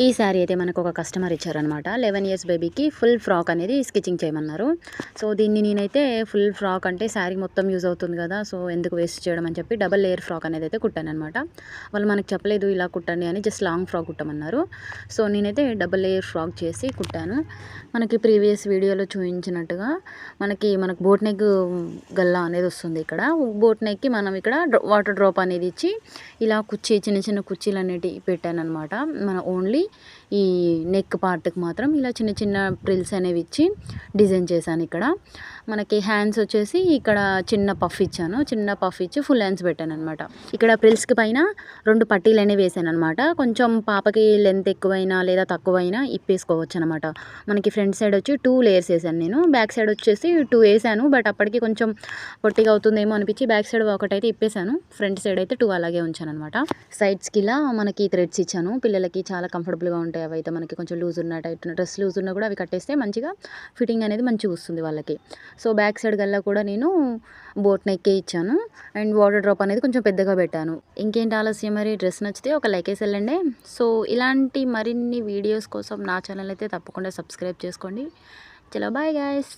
ఈ శారీ అయితే మనకు ఒక కస్టమర్ ఇచ్చారనమాట. 11 ఇయర్స్ బేబీకి ఫుల్ ఫ్రాక్ అనేది స్టిచ్చింగ్ చేయమన్నారు. సో దీన్ని నేనైతే ఫుల్ ఫ్రాక్ అంటే శారీ మొత్తం యూజ్ అవుతుంది కదా, సో ఎందుకు వేస్ట్ చేయడం అని చెప్పి డబల్ లేయర్ ఫ్రాక్ అనేది అయితే కుట్టానమాట. వాళ్ళు మనకు చెప్పలేదు ఇలా కుట్టండి అని, జస్ట్ లాంగ్ ఫ్రాక్ కుట్టమన్నారు. సో నేనైతే డబల్ లేయర్ ఫ్రాక్ చేసి కుట్టాను. మనకి ప్రీవియస్ వీడియోలో చూపించినట్టుగా మనకు బోట్ నెక్ గల్లా అనేది వస్తుంది. ఇక్కడ బోట్ నెక్కి మనం ఇక్కడ వాటర్ డ్రాప్ అనేది ఇచ్చి ఇలా చిన్న చిన్న కుర్చీలు అనేటివి పెట్టాను అనమాట. మన ఓన్లీ ఈ నెక్ పార్ట్కి మాత్రం ఇలా చిన్న చిన్న ప్రిల్స్ అనేవి ఇచ్చి డిజైన్ చేశాను. ఇక్కడ మనకి హ్యాండ్స్ వచ్చేసి ఇక్కడ చిన్న పఫ్ ఇచ్చాను, చిన్న పఫ్ ఇచ్చి ఫుల్ హ్యాండ్స్ పెట్టాను అనమాట. ఇక్కడ ప్రిల్స్కి పైన 2 పట్టీలు అనేవి వేసాను అనమాట. కొంచెం పాపకి లెంత్ ఎక్కువైనా లేదా తక్కువైనా ఇప్పేసుకోవచ్చు అనమాట. మనకి ఫ్రంట్ సైడ్ వచ్చి 2 లేయర్స్ వేసాను నేను, బ్యాక్ సైడ్ వచ్చేసి 2 వేసాను. బట్ అప్పటికి కొంచెం పొట్టిగా అవుతుందేమో అనిపించి బ్యాక్ సైడ్ ఒకటైతే ఇప్పేసాను, ఫ్రంట్ సైడ్ అయితే 2 అలాగే ఉంచాను అనమాట. సైడ్స్కి ఇలా మనకి థ్రెడ్స్ ఇచ్చాను. పిల్లలకి చాలా కంఫర్టబుల్గా ఉంటాయి. అవి అయితే మనకి కొంచెం లూజ్ ఉన్న టైట్ డ్రెస్ లూజ్ ఉన్నా కూడా అవి కట్టేస్తే మంచిగా ఫిట్టింగ్ అనేది మంచిగా వస్తుంది వాళ్ళకి. సో బ్యాక్ సైడ్ గల్లా కూడా నేను బోట్ నెక్కే ఇచ్చాను అండ్ వాటర్ డ్రాప్ అనేది కొంచెం పెద్దగా పెట్టాను. ఇంకేంటి ఆలస్యం, మరి డ్రెస్ నచ్చితే ఒక లైక్ వేసి వెళ్ళండి. సో ఇలాంటి మరిన్ని వీడియోస్ కోసం నా ఛానల్ అయితే తప్పకుండా సబ్స్క్రైబ్ చేసుకోండి. చలో బాయ్ గాయ్స్.